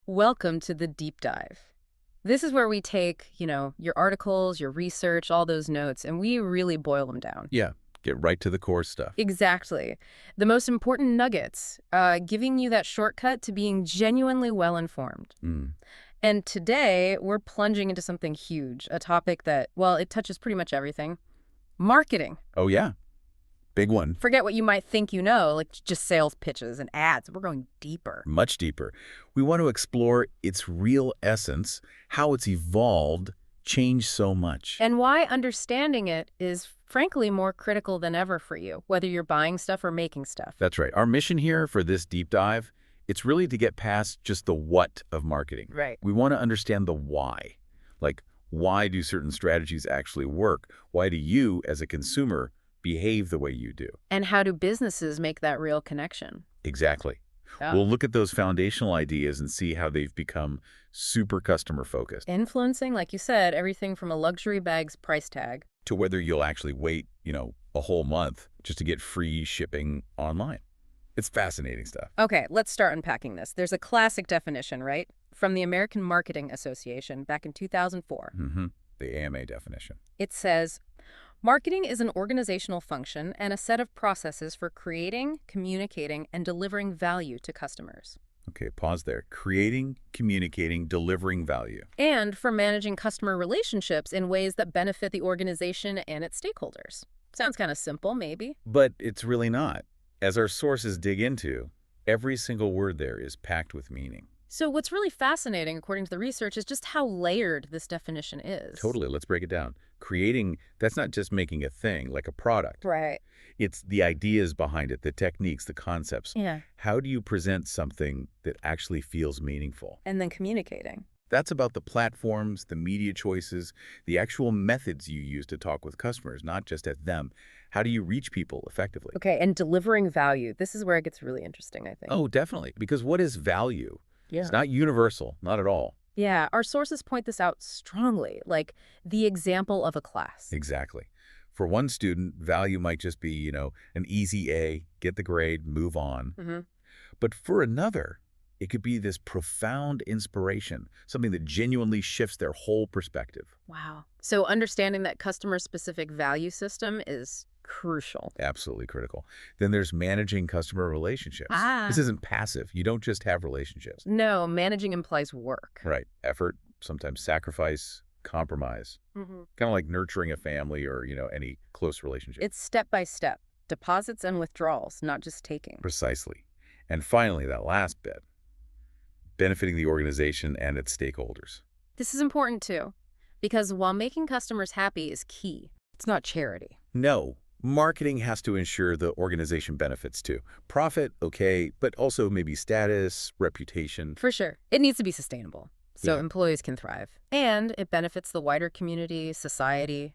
Welcome to the deep dive. This is where we take, your articles, your research, all those notes, and we really boil them down. Yeah, get right to the core stuff. Exactly. The most important nuggets, giving you that shortcut to being genuinely well-informed. Mm. And today, we're plunging into something huge, a topic that, well, it touches pretty much everything. Marketing. Oh, yeah. Big one. Forget what you might think you know, like just sales pitches and ads. We're going deeper. Much deeper. We want to explore its real essence, how it's evolved, changed so much. And why understanding it is, frankly, more critical than ever for you, whether you're buying stuff or making stuff. That's right. Our mission here for this deep dive, it's really to get past just the what of marketing. Right. We want to understand the why. Like, why do certain strategies actually work? Why do you, as a consumer, behave the way you do? And how do businesses make that real connection? Exactly. Yeah. We'll look at those foundational ideas and see how they've become super customer-focused. Influencing, like you said, everything from a luxury bag's price tag. To whether you'll actually wait, a whole month just to get free shipping online. It's fascinating stuff. Okay, let's start unpacking this. There's a classic definition, right? From the American Marketing Association back in 2004. The AMA definition. It says, marketing is an organizational function and a set of processes for creating, communicating, and delivering value to customers. Okay, pause there. Creating, communicating, delivering value. And for managing customer relationships in ways that benefit the organization and its stakeholders. Sounds kind of simple, maybe. But it's really not. As our sources dig into, every single word there is packed with meaning. So what's really fascinating, according to the research, is just how layered this definition is. Totally. Let's break it down. Creating, that's not just making a thing, like a product. Right. It's the ideas behind it, the techniques, the concepts. Yeah. How do you present something that actually feels meaningful? And then communicating. That's about the platforms, the media choices, the actual methods you use to talk with customers, not just at them. How do you reach people effectively? Okay, and delivering value. This is where it gets really interesting, I think. Oh, definitely. Because what is value? Yeah. It's not universal, not at all. Yeah, our sources point this out strongly, like the example of a class. Exactly. For one student, value might just be, an easy A, get the grade, move on. But for another, it could be this profound inspiration, something that genuinely shifts their whole perspective. Wow. So understanding that customer-specific value system is crucial. Absolutely critical. Then there's managing customer relationships. This isn't passive. You don't just have relationships. No, managing implies work. Right. Effort, sometimes sacrifice, compromise. Kind of like nurturing a family or, any close relationship. It's step by step, deposits and withdrawals, not just taking. Precisely. And finally, that last bit, benefiting the organization and its stakeholders. This is important too, because while making customers happy is key, it's not charity. No. Marketing has to ensure the organization benefits too. Profit, okay, but also maybe status, reputation. For sure. It needs to be sustainable, so Yeah. employees can thrive. And it benefits the wider community, society,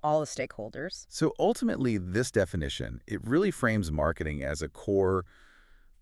all the stakeholders. So ultimately, this definition, it really frames marketing as a core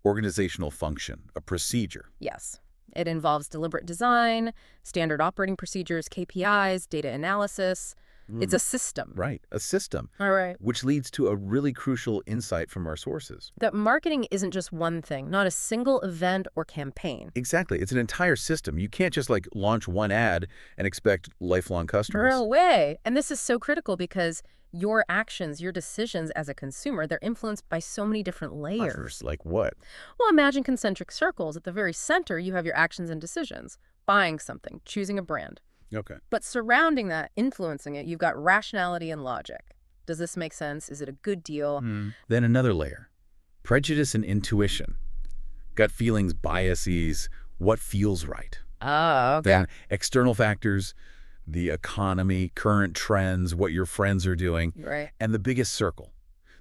organizational function, a procedure. Yes. It involves deliberate design, standard operating procedures, KPIs, data analysis. It's a system. Right, a system. All right. Which leads to a really crucial insight from our sources. That marketing isn't just one thing, not a single event or campaign. Exactly. It's an entire system. You can't just launch one ad and expect lifelong customers. No way. And this is so critical because your actions, your decisions as a consumer, they're influenced by so many different layers. Like what? Well, imagine concentric circles. At the very center, you have your actions and decisions. Buying something, choosing a brand. Okay. But surrounding that, influencing it, you've got rationality and logic. Does this make sense? Is it a good deal? Then another layer, prejudice and intuition. Gut feelings, biases, what feels right. Oh, okay. Then external factors, the economy, current trends, what your friends are doing. Right. And the biggest circle,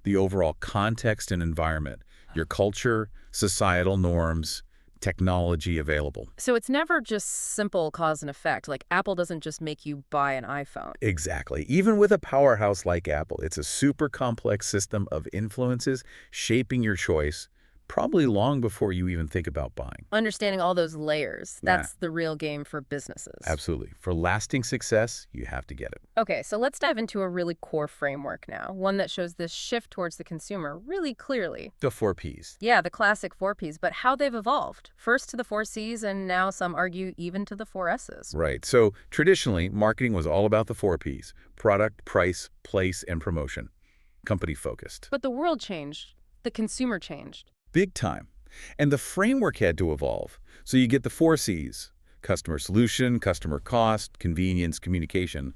the overall context and environment, your culture, societal norms, technology available. So it's never just simple cause and effect. Like Apple doesn't just make you buy an iPhone. Exactly. Even with a powerhouse like Apple, it's a super complex system of influences shaping your choice, probably long before you even think about buying. Understanding all those layers, Yeah, that's the real game for businesses. absolutely. For lasting success, you have to get it. Okay, so let's dive into a really core framework now, one that shows this shift towards the consumer really clearly. The 4 Ps. Yeah, the classic 4 Ps, but how they've evolved. First to the 4 Cs, and now some argue even to the 4 Ss. Right. So traditionally, marketing was all about the 4 Ps: product, price, place, and promotion. Company focused. But the world changed. The consumer changed. Big time. And the framework had to evolve. So you get the 4 Cs: customer solution, customer cost, convenience, communication.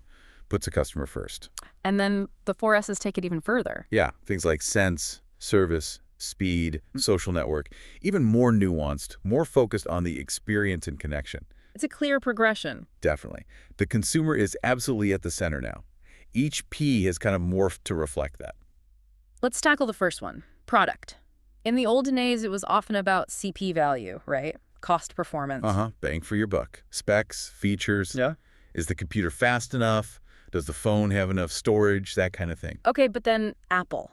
Puts a customer first. And then the 4 Ss take it even further. Yeah, things like sense, service, speed, social network, even more nuanced, more focused on the experience and connection. It's a clear progression. Definitely. The consumer is absolutely at the center now. Each P has kind of morphed to reflect that. Let's tackle the first one, product. In the olden days, it was often about CP value, right? Cost performance. Bang for your buck. Specs, features. Yeah. Is the computer fast enough? Does the phone have enough storage? That kind of thing. Okay, but then Apple.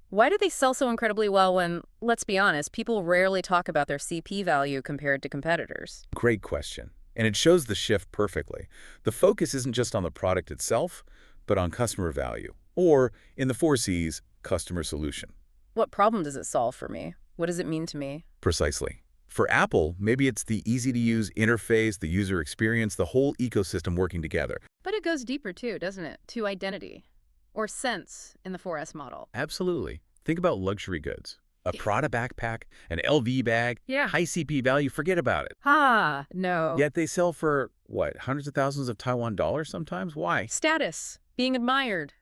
Why do they sell so incredibly well when, let's be honest, people rarely talk about their CP value compared to competitors? Great question. And it shows the shift perfectly. The focus isn't just on the product itself, but on customer value. Or, in the 4 Cs, customer solution. What problem does it solve for me? What does it mean to me? Precisely. For Apple, maybe it's the easy-to-use interface, the user experience, the whole ecosystem working together. But it goes deeper too, doesn't it? To identity. Or sense in the 4S model. Absolutely. Think about luxury goods. A Prada backpack, an LV bag, Yeah. high CP value, forget about it. Ah, no. Yet they sell for, what, hundreds of thousands of Taiwan dollars sometimes? Why? Status. Being admired.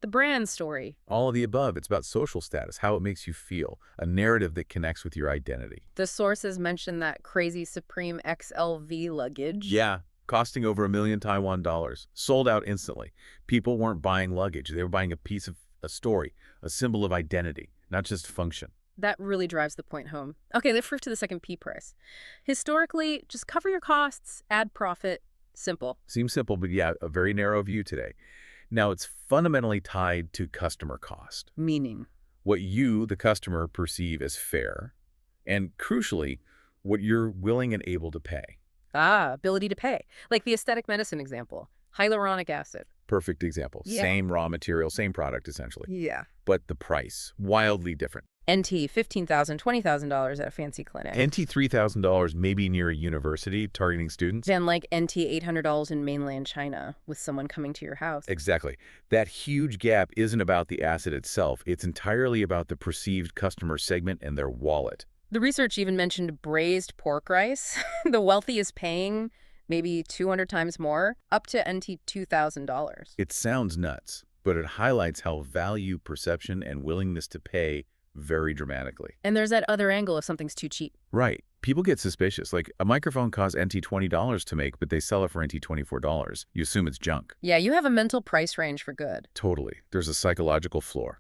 The brand story. All of the above. It's about social status, how it makes you feel, a narrative that connects with your identity. The sources mention that crazy Supreme XLV luggage. Yeah, costing over $1 million Taiwan dollars. Sold out instantly. People weren't buying luggage. They were buying a piece of a story, a symbol of identity, not just function. That really drives the point home. Okay, let's move to the second P price. Historically, just cover your costs, add profit. Simple. Seems simple, but yeah, a very narrow view today. Now, it's fundamentally tied to customer cost. Meaning. What you, the customer, perceive as fair, and crucially, what you're willing and able to pay. Ah, ability to pay. Like the aesthetic medicine example. Hyaluronic acid. Perfect example. Yeah. Same raw material, same product, essentially. Yeah. But the price, wildly different. NT, $15,000, $20,000 at a fancy clinic. NT $3,000 maybe near a university targeting students. Then like NT $800 in mainland China with someone coming to your house. Exactly. That huge gap isn't about the asset itself. It's entirely about the perceived customer segment and their wallet. The research even mentioned braised pork rice. The wealthy is paying maybe 200 times more, up to NT $2,000. It sounds nuts, but it highlights how value perception and willingness to pay vary dramatically. And there's that other angle if something's too cheap. Right. People get suspicious. Like, a microphone costs NT $20 to make, but they sell it for NT $24. You assume it's junk. Yeah, you have a mental price range for good. Totally. There's a psychological floor.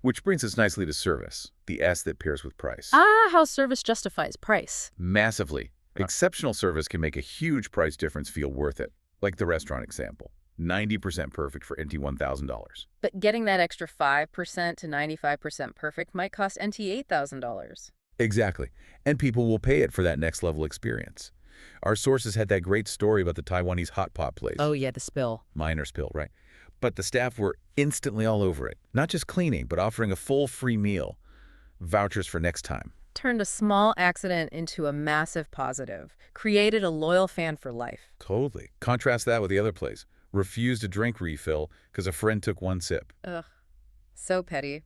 Which brings us nicely to service, the S that pairs with price. Ah, how service justifies price. Massively. Exceptional service can make a huge price difference feel worth it. Like the restaurant example. 90% perfect for NT $1,000. But getting that extra 5% to 95% perfect might cost NT $8,000. Exactly. And people will pay it for that next level experience. Our sources had that great story about the Taiwanese hot pot place. Oh yeah, the spill. Minor spill, right? But the staff were instantly all over it. Not just cleaning, but offering a full free meal. Vouchers for next time. Turned a small accident into a massive positive. Created a loyal fan for life. Totally. Contrast that with the other place. Refused a drink refill because a friend took one sip. Ugh. So petty.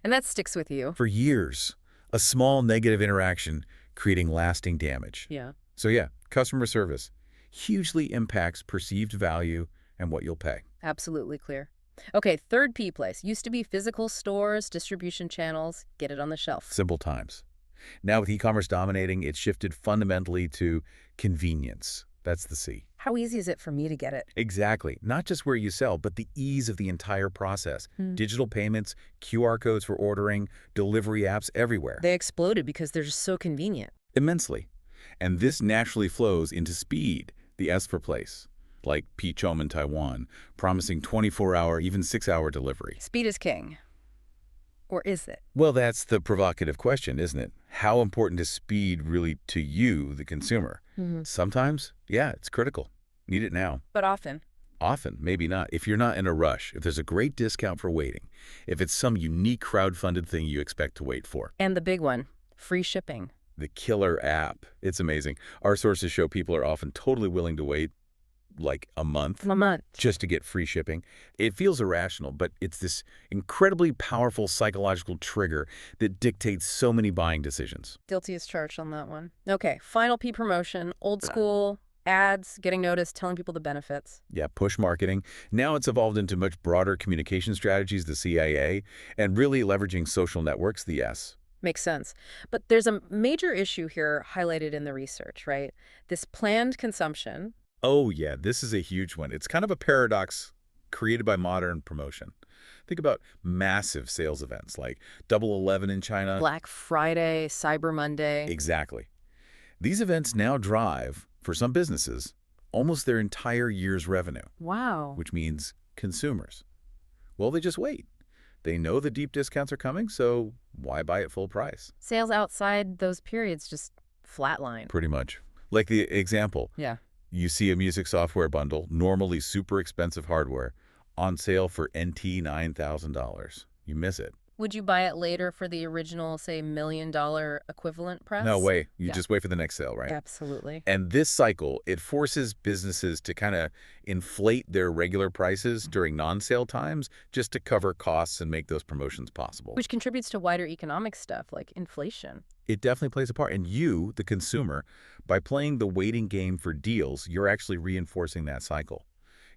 And that sticks with you. For years. A small negative interaction creating lasting damage. Yeah. So yeah, customer service hugely impacts perceived value and what you'll pay. Absolutely clear. Okay, third P place. Used to be physical stores, distribution channels, get it on the shelf. Simple times. Now with e-commerce dominating, it's shifted fundamentally to convenience. That's the C. How easy is it for me to get it? Exactly. Not just where you sell, but the ease of the entire process. Digital payments, QR codes for ordering, delivery apps everywhere. They exploded because they're just so convenient. Immensely. And this naturally flows into speed, the S for place. Like Pichom in Taiwan, promising 24-hour, even 6-hour delivery. Speed is king. Or is it? Well, that's the provocative question, isn't it? How important is speed really to you, the consumer? Hmm. Sometimes, yeah, it's critical. Need it now. But often. Often, maybe not. If you're not in a rush, if there's a great discount for waiting, if it's some unique crowd-funded thing you expect to wait for. And the big one, free shipping. The killer app. It's amazing. Our sources show people are often totally willing to wait like a month A month. just to get free shipping. It feels irrational, but it's this incredibly powerful psychological trigger that dictates so many buying decisions. Guilty as charged on that one. Okay, final P promotion, old school, ads, getting noticed, telling people the benefits. Yeah, push marketing. Now it's evolved into much broader communication strategies, the CIA, and really leveraging social networks, the S. Makes sense. But there's a major issue here highlighted in the research, right? This planned consumption. Oh, yeah, this is a huge one. It's kind of a paradox created by modern promotion. Think about massive sales events like Double 11 in China. Black Friday, Cyber Monday. Exactly. These events now drive, for some businesses, almost their entire year's revenue, Wow. which means consumers. Well, they just wait. They know the deep discounts are coming, so why buy at full price? Sales outside those periods just flatline. Pretty much. Like the example, Yeah. you see a music software bundle, normally super expensive hardware, on sale for NT $9,000. You miss it. Would you buy it later for the original, say, $1 million equivalent price? No way. You Yeah. just wait for the next sale, right? Absolutely. And this cycle, it forces businesses to kind of inflate their regular prices during non-sale times just to cover costs and make those promotions possible. Which contributes to wider economic stuff like inflation. It definitely plays a part. And you, the consumer, by playing the waiting game for deals, you're actually reinforcing that cycle.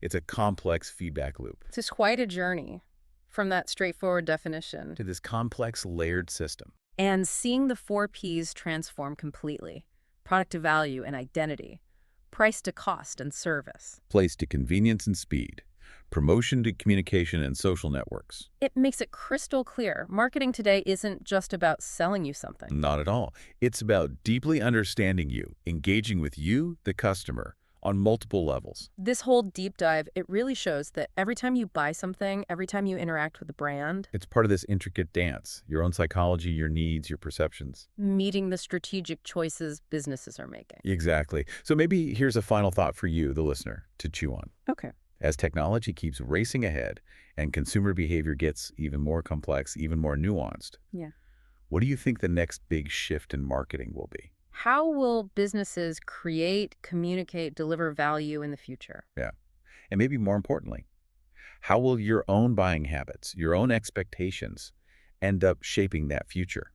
It's a complex feedback loop It's just quite a journey from that straightforward definition. to this complex layered system. And seeing the 4Ps transform completely. Product to value and identity. Price to cost and service. Place to convenience and speed. Promotion to communication and social networks. It makes it crystal clear. Marketing today isn't just about selling you something. Not at all. It's about deeply understanding you, engaging with you, the customer, on multiple levels. This whole deep dive, it really shows that every time you buy something, every time you interact with a brand, It's part of this intricate dance, your own psychology, your needs, your perceptions. meeting the strategic choices businesses are making. Exactly. So maybe here's a final thought for you, the listener, to chew on. Okay. As technology keeps racing ahead and consumer behavior gets even more complex, even more nuanced, Yeah. what do you think the next big shift in marketing will be? How will businesses create, communicate, deliver value in the future? Yeah. And maybe more importantly, how will your own buying habits, your own expectations end up shaping that future?